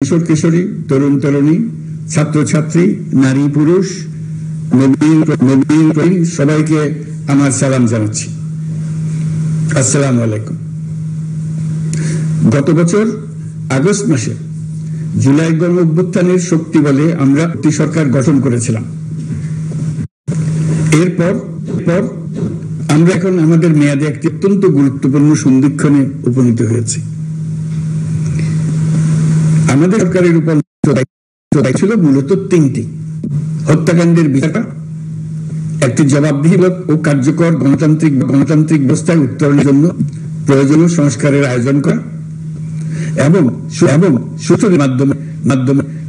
কিশোর কিশোরী, তরুণ তরুণী, ছাত্রছাত্রী, নারী পুরুষ, সবাইকে আমার সালাম জানাচ্ছি। আসসালামু আলাইকুম। গত বছর আগস্ট মাসে জুলাই গণ অভ্যুত্থানের শক্তি বলে আমরা একটি সরকার গঠন করেছিলাম। এরপর আমরা এখন আমাদের মেয়াদে একটি অত্যন্ত গুরুত্বপূর্ণ সন্ধিক্ষণে উপনীত হয়েছি। আমাদের সরকারের উপর দায়িত্ব ছিল মূলত তিনটি: হত্যাকাণ্ডের বিচার, একটি জবাবদিহিমূলক ও কার্যকর গণতান্ত্রিক ব্যবস্থায় উত্তরণের জন্য প্রয়োজনীয় সংস্কারের আয়োজন করা এবং সুষ্ঠুর মাধ্যমে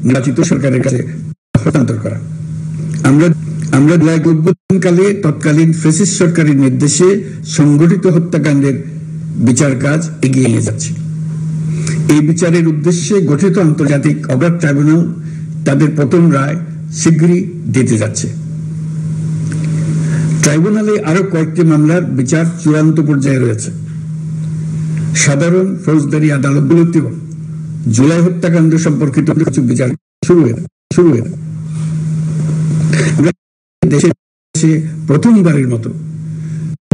নির্বাচিত সরকারের কাছে হস্তান্তর করা। আমরা জুলাই অভ্যুত্থানকালে তৎকালীন ফ্যাসিস্ট সরকারের নির্দেশে সংগঠিত হত্যাকাণ্ডের বিচার কাজ এগিয়ে নিয়ে যাচ্ছে। এই বিচারের উদ্দেশ্যে গঠিত আন্তর্জাতিক অপরাধ ট্রাইব্যুনাল তাদের প্রথম রায় শীঘ্রই দিতে যাচ্ছে। ট্রাইব্যুনালে আরো কয়েকটি মামলার বিচার চূড়ান্ত পর্যায়ে রয়েছে। সাধারণ ফৌজদারি আদালতগুলোতেও জুলাই হত্যাকাণ্ড সম্পর্কিত কিছু বিচার শুরু হয়ে দেশে প্রথমবারের মতো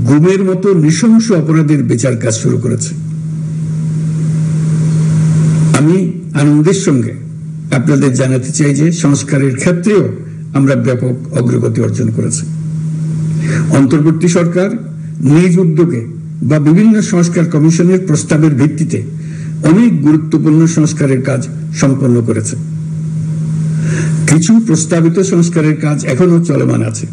গুমের মতো নৃশংস অপরাধের বিচার কাজ শুরু করেছে। আমি আনন্দের সঙ্গে আপনাদের জানাতে চাই যে সংস্কারের ক্ষেত্রেও আমরা ব্যাপক অগ্রগতি অর্জন করেছি। অন্তর্বর্তী সরকার নিজ উদ্যোগে বা বিভিন্ন সংস্কার কমিশনের প্রস্তাবের ভিত্তিতে অনেক গুরুত্বপূর্ণ সংস্কারের কাজ সম্পন্ন করেছে। কিছু প্রস্তাবিত সংস্কারের কাজ এখনো চলমান আছে।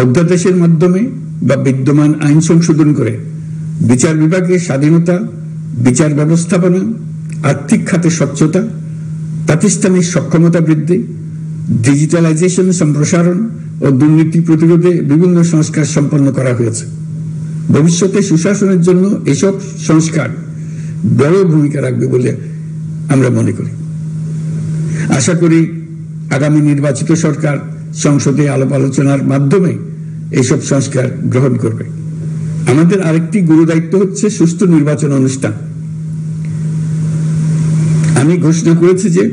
অধ্যাদেশের মাধ্যমে বা বিদ্যমান আইন সংশোধন করে বিচার বিভাগের স্বাধীনতা, বিচার ব্যবস্থাপনা, আর্থিক খাতে স্বচ্ছতা, প্রাতিষ্ঠানিক সক্ষমতা বৃদ্ধি, ডিজিটালাইজেশন সম্প্রসারণ ও দুর্নীতি প্রতিরোধে বিভিন্ন সংস্কার সম্পন্ন করা হয়েছে। ভবিষ্যতে সুশাসনের জন্য এসব সংস্কার বড় ভূমিকা রাখবে বলে আমরা মনে করি। আশা করি আগামী নির্বাচিত সরকার সংসদে আলাপ আলোচনার মাধ্যমে এইসব সংস্কার গ্রহণ করবে। আমাদের আরেকটি গুরু দায়িত্ব হচ্ছে সুষ্ঠু নির্বাচন অনুষ্ঠান। আমি ঘোষণা করেছি যে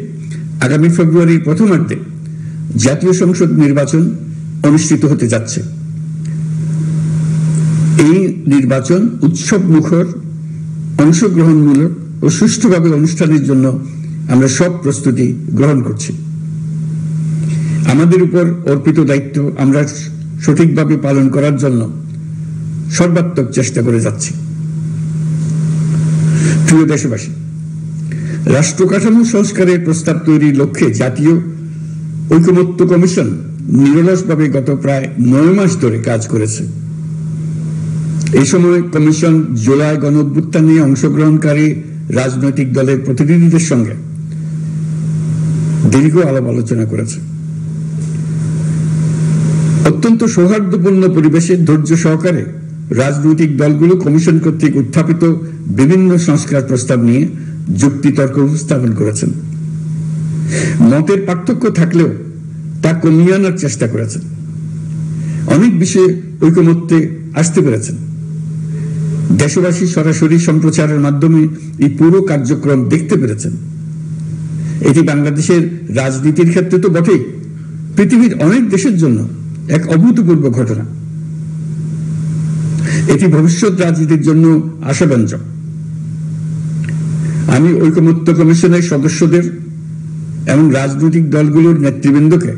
আগামী ফেব্রুয়ারির প্রথমার্ধে জাতীয় সংসদ নির্বাচন অনুষ্ঠিত হতে যাচ্ছে। এই নির্বাচন উৎসব মুখর, অংশগ্রহণমূলক ও সুষ্ঠুভাবে অনুষ্ঠানের জন্য আমরা সব প্রস্তুতি গ্রহণ করছি। আমাদের উপর অর্পিত দায়িত্ব আমরা সঠিকভাবে পালন করার জন্য সর্বাত্মক চেষ্টা করে যাচ্ছি। প্রিয় দেশবাসী, রাষ্ট্র কাঠামো সংস্কারের প্রস্তাব তৈরির লক্ষ্যে জাতীয় ঐকমত্য কমিশন নিরলসভাবে গত প্রায় 9 মাস ধরে কাজ করেছে। এই সময় কমিশন জুলাই গণ অভ্যুত্থানে অংশগ্রহণকারী রাজনৈতিক দলের প্রতিনিধিদের সঙ্গে দীর্ঘ আলাপ আলোচনা করেছে। অত্যন্ত সৌহার্দ্যপূর্ণ পরিবেশে ধৈর্য সহকারে রাজনৈতিক দলগুলো কমিশন কর্তৃক উত্থাপিত বিভিন্ন সংস্কার প্রস্তাব নিয়ে যুক্তিতর্ক উপস্থাপন করেছেন। মতের পার্থক্য থাকলেও তা কমিয়ে আনার চেষ্টা করেছেন। অনেক বিষয়ে ঐকমত্যে আসতে পেরেছেন। দেশবাসী সরাসরি সম্প্রচারের মাধ্যমে এই পুরো কার্যক্রম দেখতে পেরেছেন। এটি বাংলাদেশের রাজনীতির ক্ষেত্রে তো বটেই, পৃথিবীর অনেক দেশের জন্য এক অভূতপূর্ব ঘটনা। এটি ভবিষ্যৎ রাজনীতির জন্য আশাব্যঞ্জক। আমি ঐকমত্য কমিশনের সদস্যদের এবং রাজনৈতিক দলগুলোর নেতৃবৃন্দকে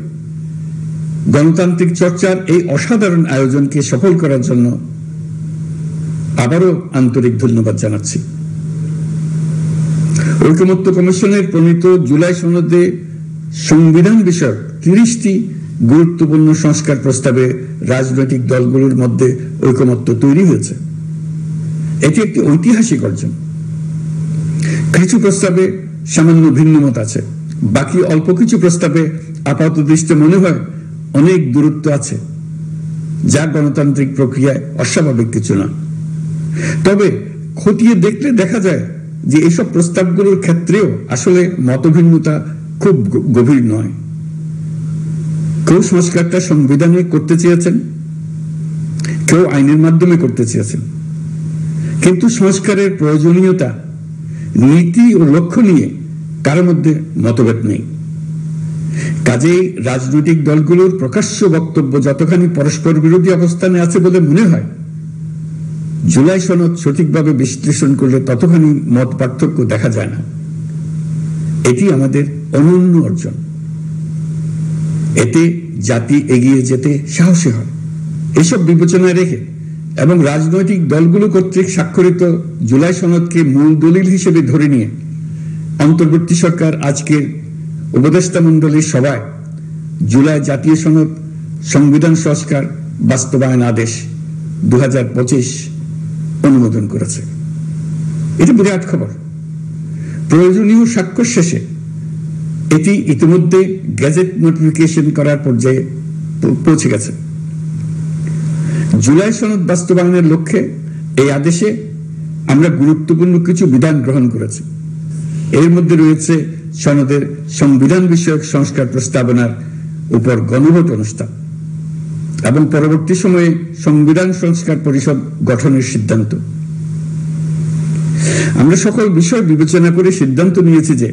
গণতান্ত্রিক চর্চার এই অসাধারণ আয়োজনকে সফল করার জন্য আবারও আন্তরিক ধন্যবাদ জানাচ্ছি। ঐকমত্য কমিশনের প্রণীত জুলাই সনদে সংবিধান বিষয়ক 30টি গুরুত্বপূর্ণ সংস্কার প্রস্তাবে রাজনৈতিক দলগুলোর মধ্যে ঐকমত্য তৈরি হয়েছে। এটি একটি ঐতিহাসিক অর্জন। কিছু প্রস্তাবে সামান্য ভিন্নমত আছে, বাকি অল্প কিছু প্রস্তাবে আপাত দৃষ্টিতে মনে হয় অনেক দূরত্ব আছে, যা গণতান্ত্রিক প্রক্রিয়ায় অস্বাভাবিক কিছু না। তবে খতিয়ে দেখলে দেখা যায় যে এসব প্রস্তাবগুলোর ক্ষেত্রেও আসলে মতভিন্নতা খুব গভীর নয়। কেউ সংস্কারটা সংবিধানে করতে চেয়েছেন, কেউ আইনের মাধ্যমে করতে চেয়েছেন, কিন্তু সংস্কারের প্রয়োজনীয়তা, নীতি ও লক্ষ্য নিয়ে কারোর মধ্যে মতভেদ নেই। কাজেই রাজনৈতিক দলগুলোর প্রকাশ্য বক্তব্য যতখানি পরস্পর বিরোধী অবস্থানে আছে বলে মনে হয়, জুলাই সনদ সঠিকভাবে বিশ্লেষণ করলে ততখানি মত পার্থক্য দেখা যায় না। এটি আমাদের অনন্য অর্জন। এতে জাতি এগিয়ে যেতে সাহসী হয়। এসব বিবেচনায় রেখে এবং রাজনৈতিক দলগুলো কর্তৃক স্বাক্ষরিত জুলাই সনদকে মূল দলিল হিসেবে ধরে নিয়ে অন্তর্বর্তী সরকার আজকের উপদেষ্টা মণ্ডলীর সভায় জুলাই জাতীয় সনদ সংবিধান সংস্কার বাস্তবায়ন আদেশ 2025 অনুমোদন করেছে। এটি বিরাট খবর। প্রয়োজনীয় স্বাক্ষর শেষে এটি ইতিমধ্যে গেজেট নোটিফিকেশন করার পর্যায়ে পৌঁছে গেছে। জুলাই সনদ বাস্তবায়নের লক্ষ্যে এই আদেশে আমরা গুরুত্বপূর্ণ কিছু বিধান গ্রহণ করেছি। এর মধ্যে রয়েছে সনদের সংবিধান বিষয়ক সংস্কার প্রস্তাবনার উপর গণভোট অনুষ্ঠান এবং পরবর্তী সময়ে সংবিধান সংস্কার পরিষদ গঠনের সিদ্ধান্ত। আমরা সকল বিষয় বিবেচনা করে সিদ্ধান্ত নিয়েছি যে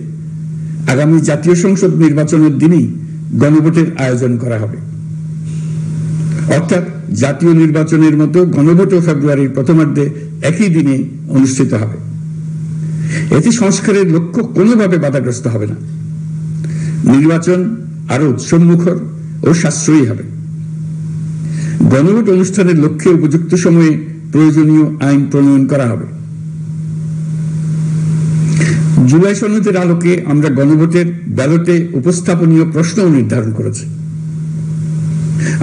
আগামী জাতীয় সংসদ নির্বাচনের দিনই গণভোটের আয়োজন করা হবে, অর্থাৎ জাতীয় নির্বাচনের মতো গণভোটও ফেব্রুয়ারির প্রথমার্ধে একই দিনে অনুষ্ঠিত হবে। এতে সংস্কারের লক্ষ্য কোনোভাবে বাধাগ্রস্ত হবে না। নির্বাচন আরো উৎসবমুখর ও সাশ্রয়ী হবে। গণভোট অনুষ্ঠানের লক্ষ্যে উপযুক্ত সময়ে প্রয়োজনীয় আইন প্রণয়ন করা হবে। জুলাই সনদের আলোকে আমরা গণভোটের ব্যালটে উপস্থাপনীয় প্রশ্ন নির্ধারণ করেছি।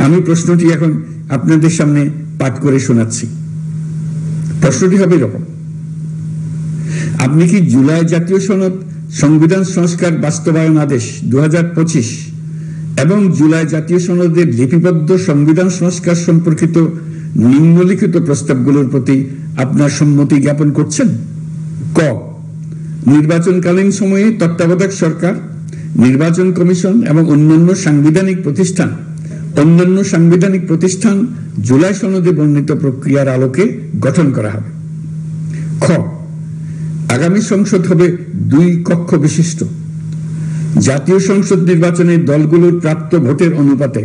আমি প্রশ্নটি এখন আপনাদের সামনে পাঠ করে শোনাচ্ছি। প্রশ্নটি হবে এরকম: আপনি কি জুলাই জাতীয় সনদ সংবিধান সংস্কার বাস্তবায়ন আদেশ 2025 এবং জুলাই জাতীয় সনদের লিপিবদ্ধ সংবিধান সংস্কার সম্পর্কিত নিম্নলিখিত প্রস্তাবগুলোর প্রতি আপনার সম্মতি জ্ঞাপন করছেন? ক, নির্বাচনকালীন সময়ে তত্ত্বাবধায়ক সরকার, নির্বাচন কমিশন এবং অন্যান্য সাংবিধানিক প্রতিষ্ঠান জুলাই সনদে বর্ণিত প্রক্রিয়ার আলোকে গঠন করা হবে। খ, আগামী সংসদ হবে 2 কক্ষ বিশিষ্ট। জাতীয় সংসদ নির্বাচনে দলগুলোর প্রাপ্ত ভোটের অনুপাতে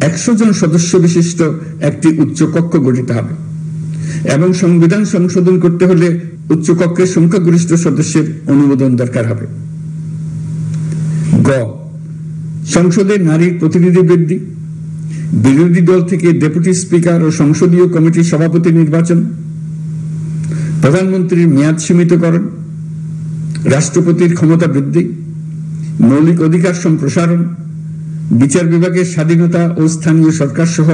100 জন সদস্য বিশিষ্ট একটি উচ্চকক্ষ গঠিত হবে এবং সংবিধান সংশোধন করতে হলে উচ্চকক্ষের সংখ্যাগরিষ্ঠ সদস্যের অনুমোদন দরকার হবে। গ, সংসদে নারীর প্রতিনিধি বৃদ্ধি, বিরোধী দল থেকে ডেপুটি স্পিকার ও সংসদীয় কমিটির সভাপতি নির্বাচন, প্রধানমন্ত্রীর মেয়াদ সীমিতকরণ, রাষ্ট্রপতির ক্ষমতা বৃদ্ধি, মৌলিক অধিকার সম্প্রসারণ, বিচার বিভাগের স্বাধীনতা ও স্থানীয় সরকার সহ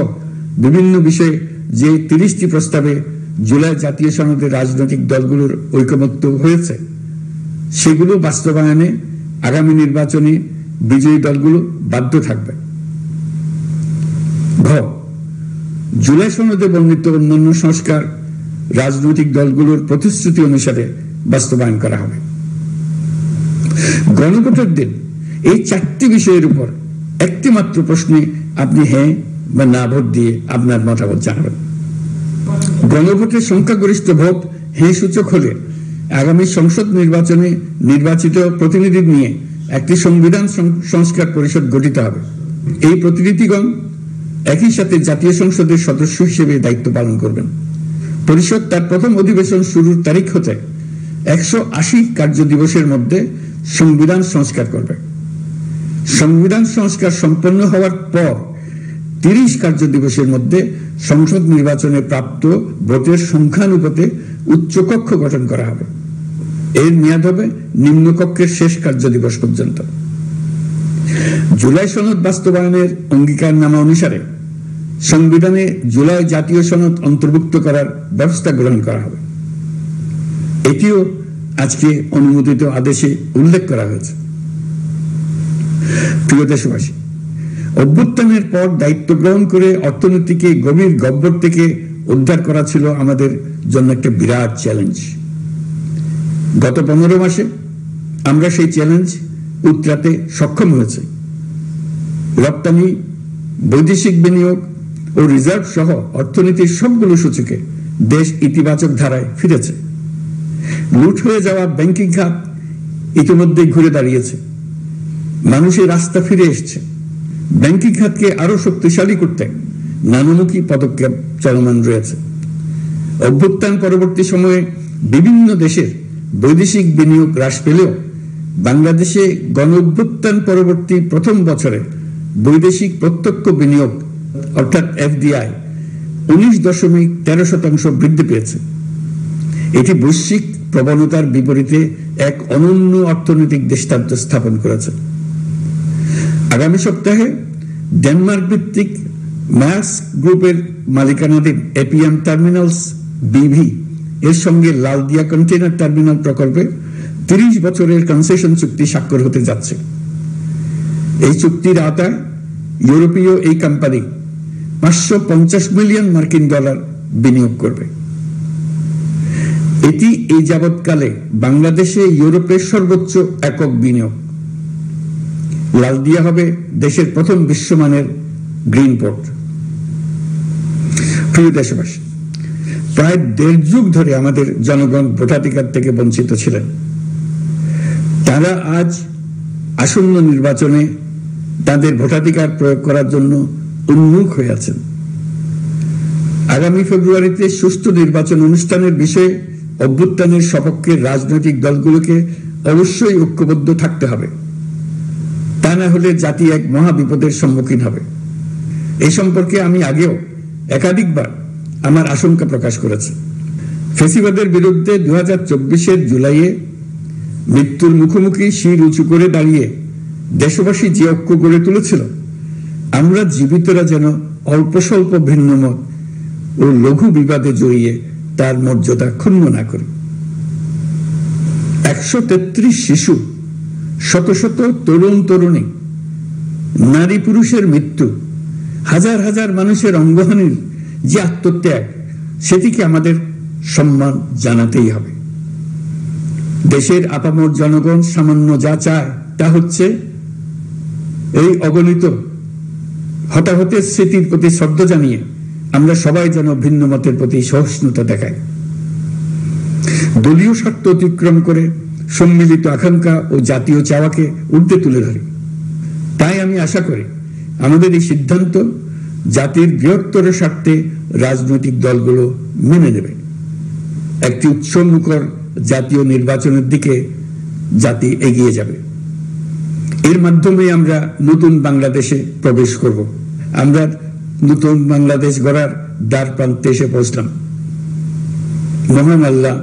বিভিন্ন বিষয়ে যে 30টি প্রস্তাবে জুলাই জাতীয় সনদের রাজনৈতিক দলগুলোর ঐকমত্য হয়েছে সেগুলো বাস্তবায়নে আগামী নির্বাচনে বিজয়ী দলগুলো বাধ্য থাকবে। ঘ, জুলাই সনদে বর্ণিত অন্যান্য সংস্কার রাজনৈতিক দলগুলোর প্রতিশ্রুতি অনুসারে বাস্তবায়ন করা হবে। গণভোটের দিন এই 4টি বিষয়ের উপর একটি মাত্র প্রশ্নে আপনি হ্যাঁ বা না ভোট দিয়ে আপনার মতামত জানাবেন। গণভোটের সংখ্যাগরিষ্ঠ ভোট হ্যাঁ সূচক হলে আগামী সংসদ নির্বাচনে নির্বাচিত প্রতিনিধি নিয়ে একটি সংবিধান সংস্কার পরিষদ গঠিত হবে। এই প্রতিনিধিগণ একই সাথে জাতীয় সংসদের সদস্য হিসেবে দায়িত্ব পালন করবেন। পরিষদ তার প্রথম অধিবেশন শুরুর তারিখ হতে 180 কার্য দিবসের মধ্যে সংবিধান সংস্কার করবে। সংবিধান সংস্কার সম্পন্ন হওয়ার পর 30 কার্য দিবসের মধ্যে সংসদ নির্বাচনে প্রাপ্ত ভোটের সংখ্যানুপাতে উচ্চকক্ষ গঠন করা হবে। এর মেয়াদ হবে নিম্নকক্ষের শেষ কার্য দিবস পর্যন্ত। জুলাই সনদ বাস্তবায়নের অঙ্গীকারনামা অনুসারে সংবিধানে জুলাই জাতীয় সনদ অন্তর্ভুক্ত করার ব্যবস্থা গ্রহণ করা হবে। এটিও আজকে অনুমোদিত আদেশে উল্লেখ করা হয়েছে। প্রিয় দেশবাসী, অভ্যুত্থানের পর দায়িত্ব গ্রহণ করে অর্থনীতিকে গভীর গহ্বর থেকে উদ্ধার করা ছিল আমাদের জন্য একটা বিরাট চ্যালেঞ্জ। গত 15 মাসে আমরা সেই চ্যালেঞ্জ উতরাতে সক্ষম হয়েছে। রপ্তানি, বৈদেশিক বিনিয়োগ ও রিজার্ভ সহ অর্থনীতির সবগুলো সূচকে দেশ ইতিবাচক ধারায় ফিরেছে। লুট হয়ে যাওয়া ব্যাংকিং খাত ইতিমধ্যে ঘুরে দাঁড়িয়েছে, মানুষের রাস্তা ফিরে এসছে। ব্যাংকিং খাতকে আরো শক্তিশালী করতে নানামুখী পদক্ষেপ চলমান রয়েছে। অভ্যুত্থান পরবর্তী সময়ে বিভিন্ন দেশের বৈদেশিক বিনিয়োগ হ্রাস পেলেও বাংলাদেশে গণ অভ্যুত্থান পরবর্তী প্রথম বছরে বৈদেশিক প্রত্যক্ষ বিনিয়োগ অর্থাৎ এফডিআই 19.13% বৃদ্ধি পেয়েছে। এটি বৈশ্বিক প্রবণতার বিপরীতে এক অনন্য অর্থনৈতিক দৃষ্টান্ত স্থাপন করেছে। আগামী সপ্তাহে ডেনমার্ক ভিত্তিক মার্স্ক গ্রুপের মালিকানাধীন এপিএম টার্মিনালস বিভি এর সঙ্গে লালদিয়া কন্টেইনার টার্মিনাল প্রকল্পে 30 বছরের কনসেশন চুক্তি স্বাক্ষর হতে যাচ্ছে। এই চুক্তির আওতায় ইউরোপীয় এই কোম্পানি $550 মিলিয়ন বিনিয়োগ করবে। এটি এই যাবৎকালে বাংলাদেশে ইউরোপের সর্বোচ্চ একক বিনিয়োগ। লালদিয়া হবে দেশের প্রথম বিশ্বমানের গ্রিন পোর্ট। প্রিয় দেশবাসী, প্রায় 1.5 যুগ ধরে আমাদের জনগণ ভোটাধিকার থেকে বঞ্চিত ছিলেন। তারা আজ আসন্ন নির্বাচনে তাদের ভোটাধিকার প্রয়োগ করার জন্য উন্মুখ হয়ে আছেন। আগামী ফেব্রুয়ারিতে সুষ্ঠু নির্বাচন অনুষ্ঠানের বিষয়ে অভ্যুত্থানের সপক্ষে রাজনৈতিক দলগুলোকে অবশ্যই ঐক্যবদ্ধ থাকতে হবে। তা না হলে জাতি এক মহা বিপদের সম্মুখীন হবে। এই সম্পর্কে আমি আগেও একাধিকবার আমার আশঙ্কা প্রকাশ করেছি। ফ্যাসিবাদের বিরুদ্ধে 2024 জুলাইয়ে মৃত্যুর মুখোমুখি শির উঁচু করে দাঁড়িয়ে দেশবাসী যে ঐক্য গড়ে তুলেছিল, আমরা জীবিতরা যেন অল্প স্বল্প ভিন্নমত ও লঘু বিবাদে জড়িয়ে তার মর্যাদা ক্ষুণ্ণ না করি। 133 শিশু, শত শত তরুণ তরুণী, নারী পুরুষের মৃত্যু, হাজার হাজার মানুষের অঙ্গহানির যে আত্মত্যাগ, সেটিকে আমাদের সম্মান জানাতেই হবে। দেশের আপামর জনগণ সামান্য যা চায় তা হচ্ছে এই অগণিত হতাহতের স্মৃতির প্রতি শ্রদ্ধা জানিয়ে আমরা সবাই যেন ভিন্ন মতের প্রতি সহিষ্ণুতা দেখাই, দলীয় স্বার্থ অতিক্রম করে সম্মিলিত আকাঙ্ক্ষা ও জাতীয় চাওয়াকে ঊর্ধ্বে তুলে ধরি। তাই আমি আশা করি আমাদের এই সিদ্ধান্ত জাতির বৃহত্তর স্বার্থে রাজনৈতিক দলগুলো মেনে নেবে। একটি উৎসবমুখর জাতীয় নির্বাচনের দিকে জাতি এগিয়ে যাবে। এর মাধ্যমে আমরা নতুন বাংলাদেশে প্রবেশ করব। আমরা নতুন বাংলাদেশ গড়ার দ্বার প্রান্তে এসে পৌঁছলাম। মহান আল্লাহ